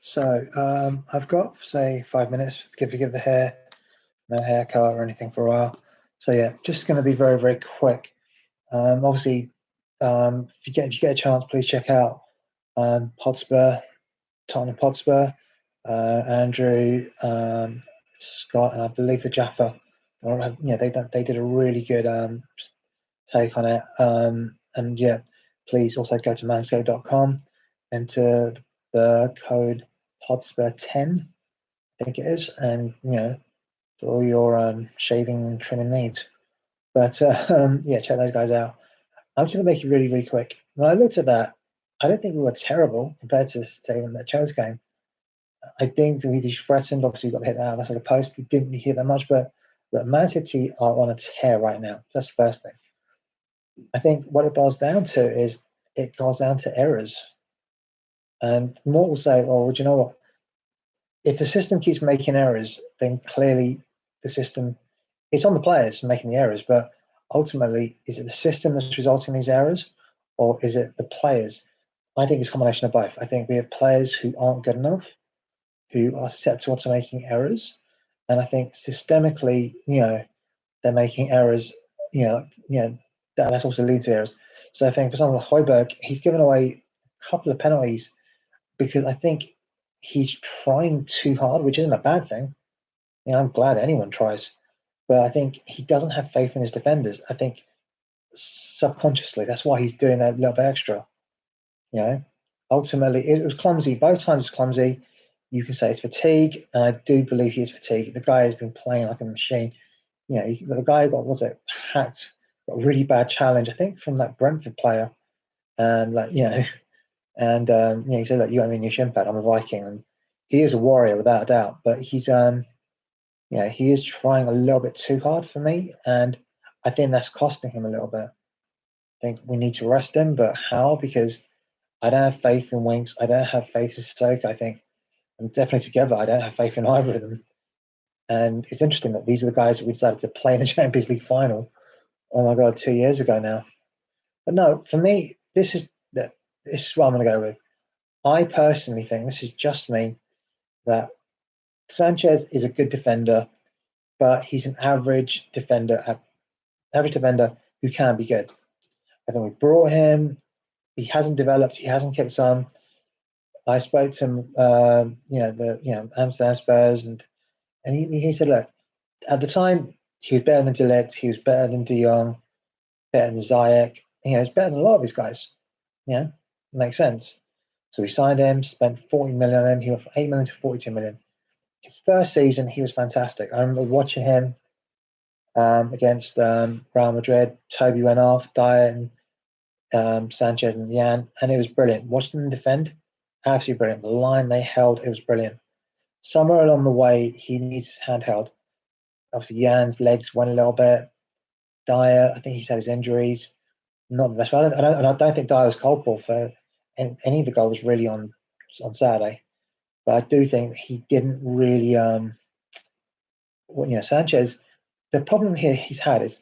So I've got, say, 5 minutes. Forgive the hair, no haircut or anything for a while. So yeah, just going to be very, very quick. Obviously, if you get a chance, please check out Hotspur, Tottenham Hotspur, Andrew, Scott, and I believe the Jaffa. Yeah, they did a really good take on it. And yeah, please also go to manscaped.com, enter the code Hotspur10, I think it is, and for all your shaving and trimming needs. But yeah, check those guys out. I'm just going to make it really, really quick. When I looked at that, I don't think we were terrible compared to, say, in that Chelsea game. I think that he threatened. Obviously, we got hit out. That's like a post. We didn't really hit that much, but Man City are on a tear right now. That's the first thing. I think what it boils down to is it goes down to errors. And more will say, oh, well, do you know what? If the system keeps making errors, then clearly the system, it's on the players making the errors, but ultimately, is it the system that's resulting in these errors, or is it the players? I think it's a combination of both. I think we have players who aren't good enough, who are set towards making errors, and I think systemically, they're making errors. That's also leads to errors. So I think for someone like Højbjerg, he's given away a couple of penalties because I think he's trying too hard, which isn't a bad thing. I'm glad anyone tries, but I think he doesn't have faith in his defenders. I think subconsciously that's why he's doing that little bit extra. Ultimately it was clumsy. Both times it's clumsy. You can say it's fatigue, and I do believe he is fatigued. The guy has been playing like a machine. The guy hacked, got a really bad challenge, I think, from that Brentford player, and he said that you got me in your shin pad. I'm a Viking, and he is a warrior without a doubt. But he's he is trying a little bit too hard for me, and I think that's costing him a little bit. I think we need to rest him, but how? Because I don't have faith in Winks. I don't have faith in Stoke. I think, and definitely together, I don't have faith in either of them. And it's interesting that these are the guys that we decided to play in the Champions League final. Oh my God, 2 years ago now. But no, for me, this is what I'm going to go with. I personally think, this is just me, that Sanchez is a good defender, but he's an average defender who can be good. I think we brought him. He hasn't developed. He hasn't kicked on. I spoke to him, Amsterdam Spurs, and he said, look, at the time he was better than De Ligt, he was better than De Jong, better than Ziyech. He's better than a lot of these guys. It makes sense. So we signed him, spent 40 million on him. He went from 8 million to 42 million. His first season, he was fantastic. I remember watching him against Real Madrid. Toby went off, Dyer and Sanchez and Jan, and it was brilliant. Watching them defend, absolutely brilliant. The line they held, it was brilliant. Somewhere along the way, he needs his handheld. Obviously, Jan's legs went a little bit. Dyer, I think he's had his injuries. Not the best. I don't think Dyer was culpable for any of the goals really on Saturday. But I do think he didn't really. Sanchez. The problem here he's had is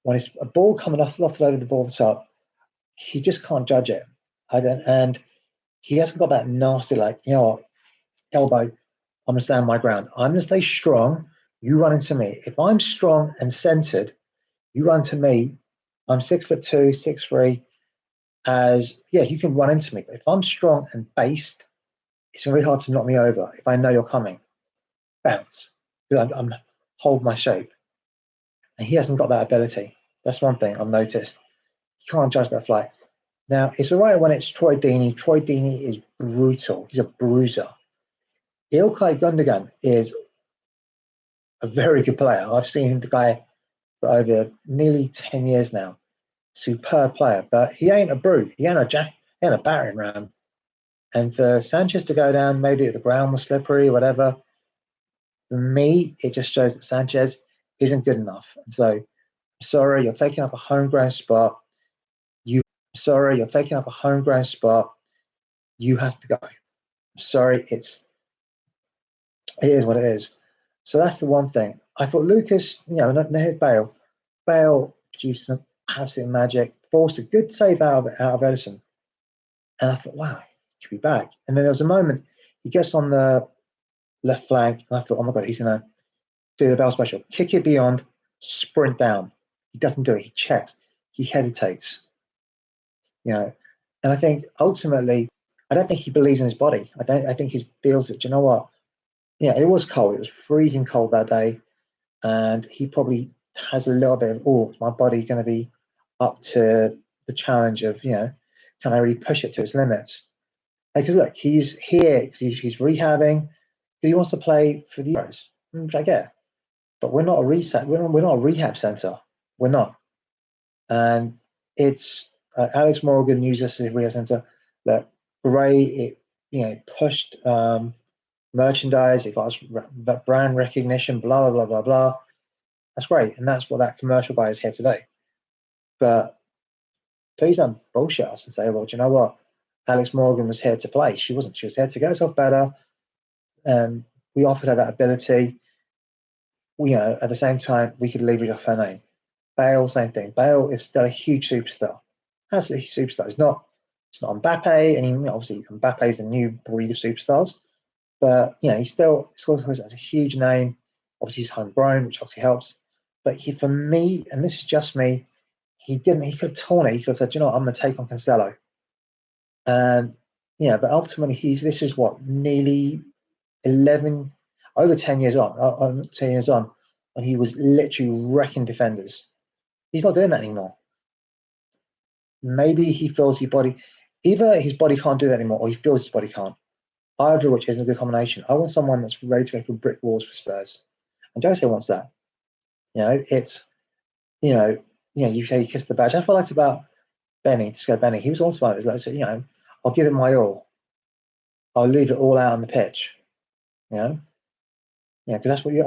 when it's a ball coming off, lofted over the ball at the top, he just can't judge it. And he hasn't got that nasty, elbow. I'm gonna stand my ground. I'm gonna stay strong. You run into me. If I'm strong and centered, you run to me. I'm 6'2", 6'3". You can run into me. But if I'm strong and based, it's very hard to knock me over. If I know you're coming, bounce. Because I'm hold my shape. And he hasn't got that ability. That's one thing I've noticed. You can't judge that flight. Now, it's all right when it's Troy Deeney. Troy Deeney is brutal. He's a bruiser. Ilkay Gundogan is a very good player. I've seen the guy for over nearly 10 years now. Superb player, but he ain't a brute. He ain't a battering ram. And for Sanchez to go down, maybe the ground was slippery or whatever, for me, it just shows that Sanchez isn't good enough. And so, sorry, you're taking up a homegrown spot. You have to go. Sorry, it is what it is. So that's the one thing. I thought Lucas, no hit Bale. Bale produced some absolute magic, forced a good save out of Edison. And I thought, wow, he could be back. And then there was a moment He gets on the left flank, and I thought, oh my God, he's going to do the Bale special. Kick it beyond, sprint down. He doesn't do it. He checks. He hesitates. And I think ultimately, I don't think he believes in his body. I think he feels that, you know what? It was cold. It was freezing cold that day. And he probably has a little bit of, oh, is my body going to be up to the challenge of, can I really push it to its limits? Because look, he's here because he's rehabbing. He wants to play for the Euros, which I get. But we're not a reset. We're not a rehab center. We're not. And it's Alex Morgan used us as a rehab center. That great. It pushed merchandise. It got us brand recognition. Blah blah blah blah blah. That's great, and that's what that commercial guy is here today. But please don't bullshit us and say, well, do you know what? Alex Morgan was here to play. She wasn't. She was here to get herself better. And we offered her that ability. At the same time, we could leverage off her name. Bale, same thing. Bale is still a huge superstar. Absolutely huge superstar. It's not Mbappe, and obviously Mbappe is a new breed of superstars. But he still has a huge name. Obviously, he's homegrown, which obviously helps. But for me, and this is just me, he didn't. He could have torn it. He could have said, I'm going to take on Cancelo. And but ultimately, this is what, nearly 11, over 10 years on, 10 years on, when he was literally wrecking defenders. He's not doing that anymore. Maybe he feels either his body can't do that anymore, or he feels his body can't. Either of which isn't a good combination. I want someone that's ready to go through brick walls for Spurs. And Jose wants that. It's, you kiss the badge. That's what I liked about Benny, Disco Benny. He was also about it. Like, so, I'll give it my all. I'll leave it all out on the pitch. Because that's what it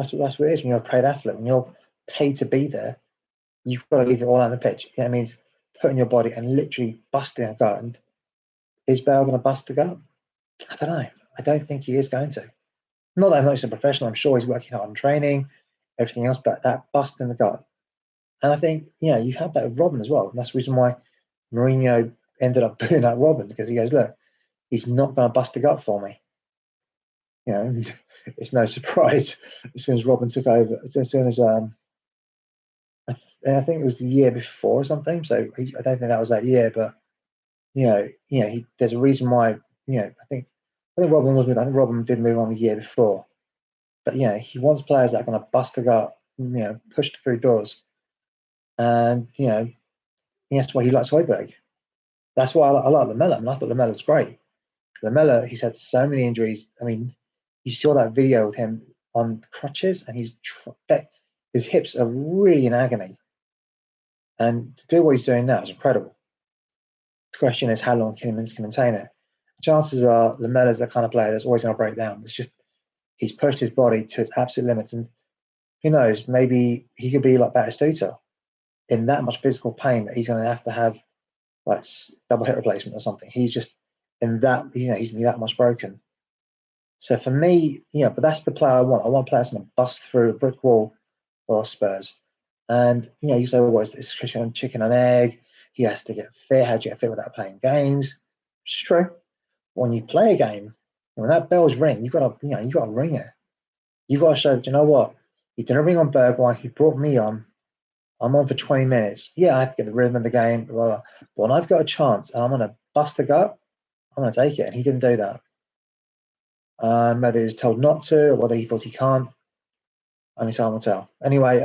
is when you're a paid athlete. When you're paid to be there, you've got to leave it all out on the pitch. That means putting your body and literally busting a gut. And is Bale going to bust the gut? I don't know. I don't think he is going to. Not that I'm not a professional. I'm sure he's working hard on training, everything else, but that bust in the gut. And I think, you had that with Robin as well. And that's the reason why Mourinho ended up booing out Robin, because he goes, look, he's not going to bust the gut for me. And it's no surprise as soon as Robin took over, as soon as I think it was the year before or something. So I don't think that was that year, but there's a reason why. I think Robin was with. I think Robin did move on the year before, but he wants players that are going to bust the gut, push through doors, and that's why he likes Højbjerg. That's why I like Lamella. I mean, I thought Lamella was great. Lamella, he's had so many injuries. I mean, you saw that video with him on crutches, and his hips are really in agony. And to do what he's doing now is incredible. The question is, how long can he maintain it? Chances are Lamella's the kind of player that's always going to break down. It's just he's pushed his body to its absolute limits, and who knows, maybe he could be like Batistuta in that much physical pain that he's going to have like double hip replacement or something. He's just in that, he's that much broken. So for me, but that's the player I want. I want players going to bust through a brick wall for Spurs. And you say, well, what is this chicken and egg? He has to get fit. How do you get fit without playing games? It's true. When you play a game, when that bell's ring, you got to ring it. You got to show that, you know what, he didn't ring on Bergwijn. He brought me on. I'm on for 20 minutes. Yeah, I have to get the rhythm of the game. Blah, blah. But when I've got a chance and I'm going to bust the gut, I'm going to take it. And he didn't do that. Whether he was told not to or whether he thought he can't, only time will tell. Anyway,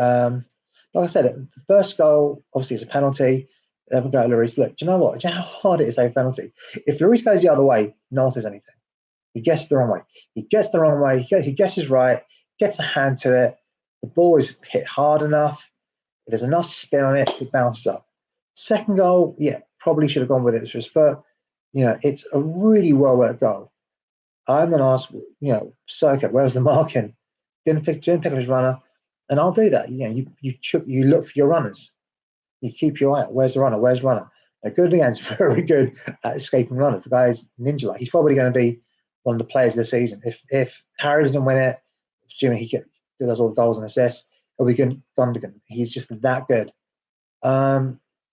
like I said, the first goal obviously is a penalty. They haven't got Lloris. Look, do you know what? Do you know how hard it is to save a penalty? If Lloris goes the other way, no one says anything. He gets the wrong way. He guesses right, gets a hand to it. The ball is hit hard enough. If there's enough spin on it, it bounces up. Second goal, probably should have gone with it. It's a really well-worked goal. I'm going to ask, Circuit, where was the marking? Didn't pick up his runner, and I'll do that. You look for your runners. You keep your eye out. Where's the runner? Where's the runner? Gundogan's very good at escaping runners. The guy is ninja-like. He's probably going to be one of the players of the season. If Harry doesn't win it, assuming he does all the goals and assists, it'll be Gundogan. He's just that good.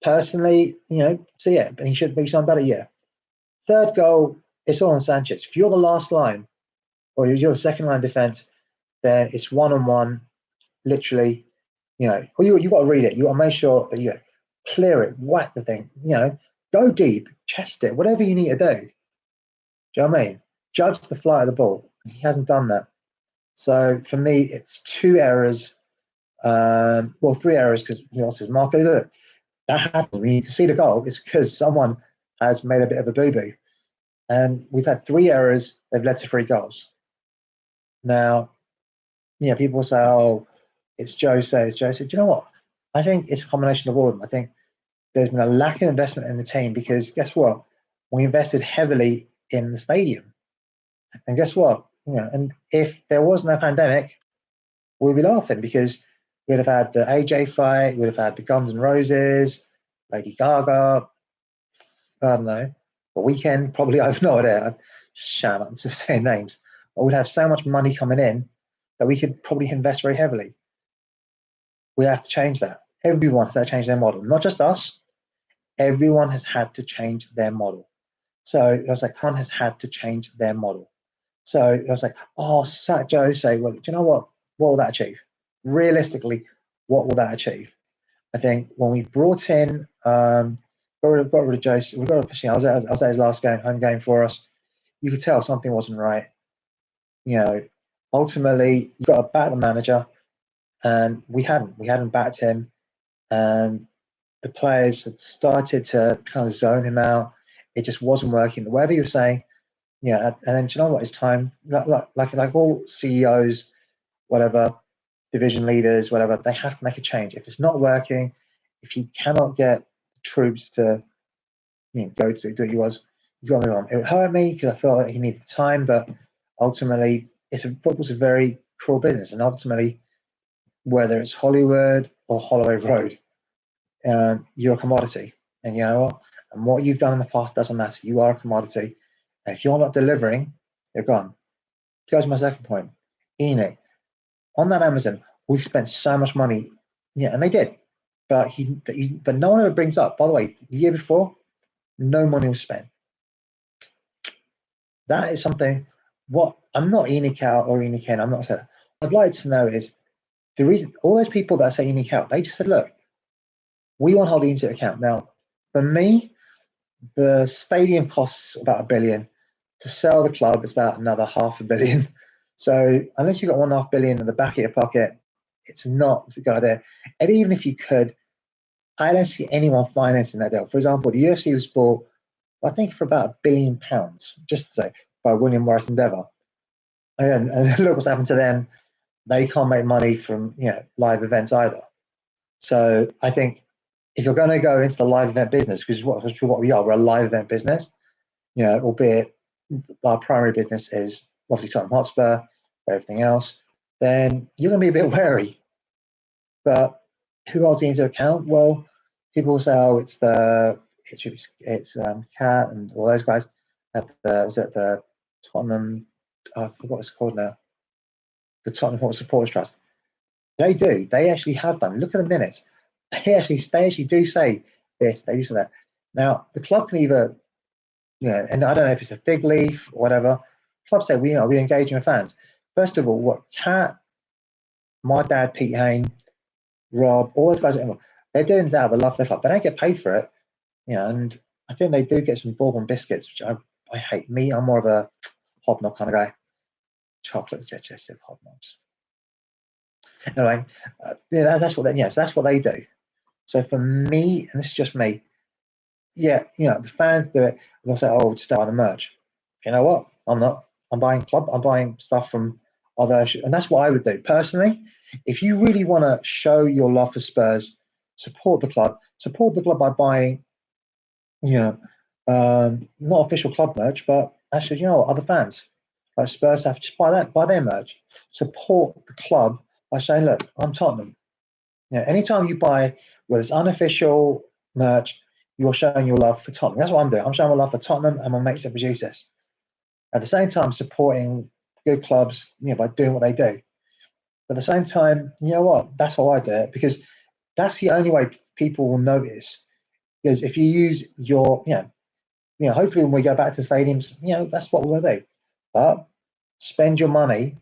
Personally, but he should be something better. Yeah. Third goal, it's all on Sanchez. If you're the last line, or you're the second line defense, then it's one-on-one, literally, or you got to read it. You got to make sure that you clear it, whack the thing, go deep, chest it, whatever you need to do. Do you know what I mean? Judge the flight of the ball. He hasn't done that. So for me, it's 2 errors. Well, 3 errors because says Marco, look, that happens when you can see the goal. It's because someone has made a bit of a boo-boo. And we've had 3 errors. They've led to 3 goals. Now, people say, oh, it's Jose. It's Jose. Do you know what? I think it's a combination of all of them. I think there's been a lack of investment in the team because guess what? We invested heavily in the stadium. And guess what? And if there was no pandemic, we'd be laughing because we'd have had the AJ fight, we'd have had the Guns N' Roses, Lady Gaga, I don't know, The Weekend, probably, I have no idea. I'm just saying names. But we'd have so much money coming in that we could probably invest very heavily. We have to change that. Everyone has to change their model, not just us. Everyone has had to change their model. So I was like, one has had to change their model. So I was like, oh, Sat Joe say, well, do you know what? What will that achieve? Realistically, what will that achieve? I think when we brought in, got rid of Jose, we got rid of Pacino. I was at his last game, home game for us. You could tell something wasn't right. Ultimately, you got to back the manager, and we hadn't backed him, and the players had started to kind of zone him out. It just wasn't working. Whatever you were saying, and then do you know what? It's time. Like all CEOs, whatever, division leaders, whatever, they have to make a change. If it's not working, if you cannot get troops to go to do what he was, he's got to move on. It would hurt me because I felt like he needed time, but ultimately, football's a very cruel business, and ultimately, whether it's Hollywood or Holloway Road, you're a commodity, and you know what? And what you've done in the past doesn't matter. You are a commodity, and if you're not delivering, you're gone. Goes to my second point, Enoch. On that Amazon, we've spent so much money, and they did, but but no one ever brings up. By the way, the year before, no money was spent. That is something. What I'm not Enoch out or Enoch in. I'm not saying. I'd like to know is the reason. All those people that say Enoch out, they just said, look, we want to hold into account. Now, for me, the stadium costs about $1 billion. To sell the club is about another $500 million. So unless you've got $1.5 billion in the back of your pocket, it's not a good idea. And even if you could, I don't see anyone financing that deal. For example, the UFC was bought, I think, for about £1 billion, just to say, by William Morris Endeavour. And look what's happened to them. They can't make money from live events either. So I think if you're going to go into the live event business, because what we are, we're a live event business, albeit our primary business is obviously Tottenham Hotspur, everything else, then you're going to be a bit wary. But who holds it into account? Well, people will say, oh, it's Cat and all those guys at the Tottenham, I forgot what it's called now, the Tottenham Hotspur Supporters Trust. They do. They actually have done. Look at the minutes. They actually do say this. They do say that. Now the club can either, and I don't know if it's a fig leaf or whatever. Club say we're engaging with fans. First of all, what Cat, my dad, Pete Hain, Rob, all those guys, they're doing this out of the love of the club. They don't get paid for it, and I think they do get some bourbon biscuits, which I hate. Me, I'm more of a hobnob kind of guy. Chocolate digestive hobnobs. Anyway, that's what they do. So for me, and this is just me, the fans do it. They'll say, "Oh, just buy the merch." You know what? I'm not. I'm buying stuff from other, and that's what I would do personally. If you really want to show your love for Spurs, support the club. Support the club by buying, not official club merch, but actually, other fans like Spurs have, just buy their merch. Support the club by saying, "Look, I'm Tottenham." Anytime you buy, whether it's unofficial merch, you're showing your love for Tottenham. That's what I'm doing. I'm showing my love for Tottenham and my mates that produce this. At the same time, supporting good clubs, by doing what they do. But at the same time, you know what? That's how I do it, because that's the only way people will notice. Because if you use your, hopefully when we go back to stadiums, that's what we're going to do. But spend your money,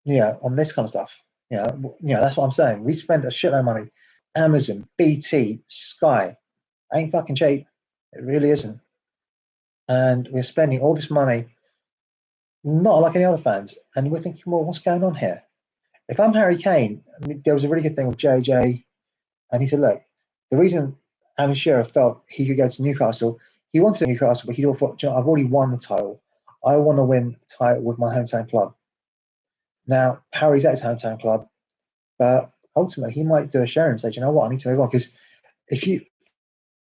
on this kind of stuff. That's what I'm saying. We spend a shitload of money. Amazon, BT, Sky, ain't fucking cheap. It really isn't. And we're spending all this money, not like any other fans. And we're thinking, well, what's going on here? If I'm Harry Kane, I mean, there was a really good thing with JJ, and he said, look, the reason Alan Shearer felt he could go to Newcastle, he wanted Newcastle, but he thought, I've already won the title. I want to win the title with my hometown club. Now, Harry's at his hometown club, but ultimately he might do a Shearer and say, you know what, I need to move on. Because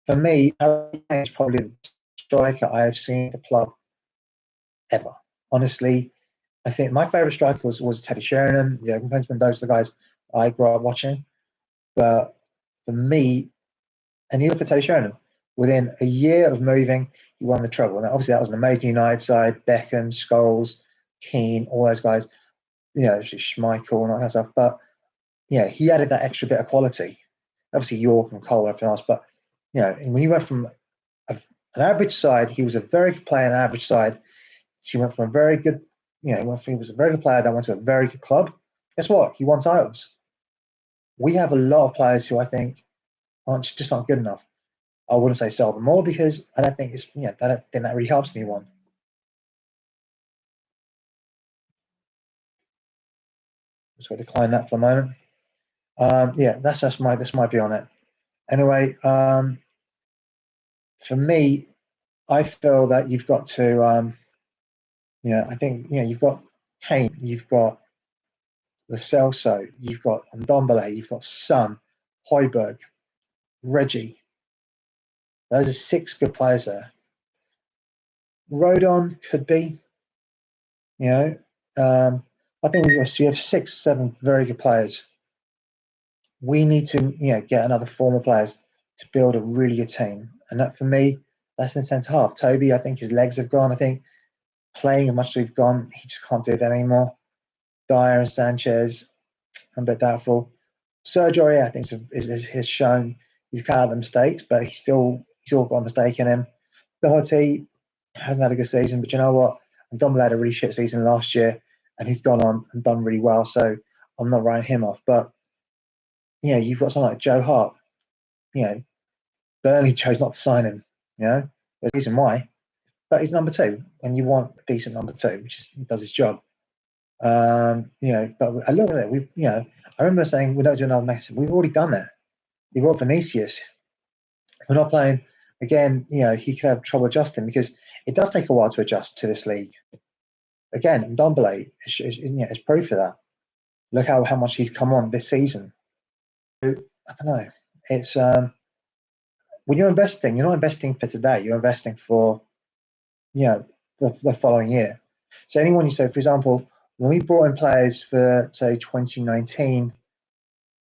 for me, Harry Kane is probably the striker I have seen at the club ever. Honestly, I think my favourite striker was Teddy Sheringham. Yeah, those are the guys I grew up watching. But for me, and you look at Teddy Sheringham, within a year of moving, he won the treble. Now, obviously, that was an amazing United side. Beckham, Scholes, Keane, all those guys. Schmeichel and all that stuff. But he added that extra bit of quality. Obviously, York and Cole and everything else. But when he went from an average side, he was a very good player in an average side. So he went from a very good, he was a very good player that went to a very good club. Guess what? He won titles. We have a lot of players who I think just aren't good enough. I wouldn't say sell them more because I don't think I don't think that really helps anyone. So I decline that for the moment. That's my view on it. Anyway, for me, I feel that you've got to, I think you've got Kane, you've got Lo Celso, you've got Ndombele, you've got Son, Højbjerg, Reggie. Those are 6 good players there. Rodon could be, I think you have 6, 7 very good players. We need to, get another form of players to build a really good team. And that, for me, that's in the centre half. Toby, I think his legs have gone. I think playing as much as we've gone, he just can't do that anymore. Dyer and Sanchez, I'm a bit doubtful. Sergio Aurier, I think, has shown he's cut out the mistakes, but he's still got a mistake in him. Doherty hasn't had a good season, but you know what? Ndombele had a really shit season last year, and he's gone on and done really well. So I'm not writing him off. But you've got someone like Joe Hart. Burnley chose not to sign him. There's a reason why. But he's number 2, and you want a decent number 2, which does his job. But I look at it. I remember saying we don't do another match. We've already done that. We've got Vinicius. We're not playing again. He could have trouble adjusting because it does take a while to adjust to this league. Again, Ndombele is proof of that. Look how much he's come on this season. I don't know. It's when you're investing, you're not investing for today. You're investing for the following year. So anyone you say, for example, when we brought in players for say 2019,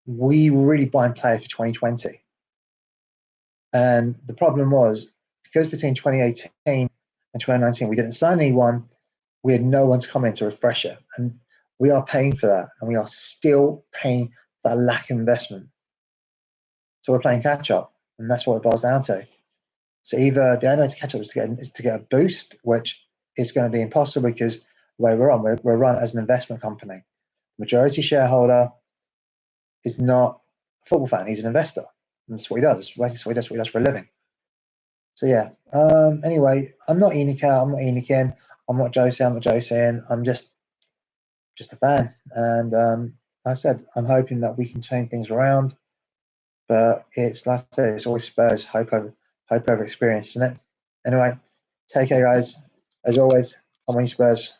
we were really buying players for 2020. And the problem was because between 2018 and 2019 we didn't sign anyone, we had no one to come in to refresh it. And we are paying for that, and we are still paying for that lack of investment. So we're playing catch up, and that's what it boils down to. So either the only way to catch up is to get a boost, which is going to be impossible because the way we're run as an investment company. Majority shareholder is not a football fan; he's an investor. And that's what he does. That's what he does for a living. So yeah. Anyway, I'm not Enika. I'm not Enikin. I'm not Jose. I'm not Jose. I'm just a fan. And like I said, I'm hoping that we can change things around. But it's like I said, it's always Spurs. Hope over experience, isn't it? Anyway, take care, guys. As always, I'm on Spurs.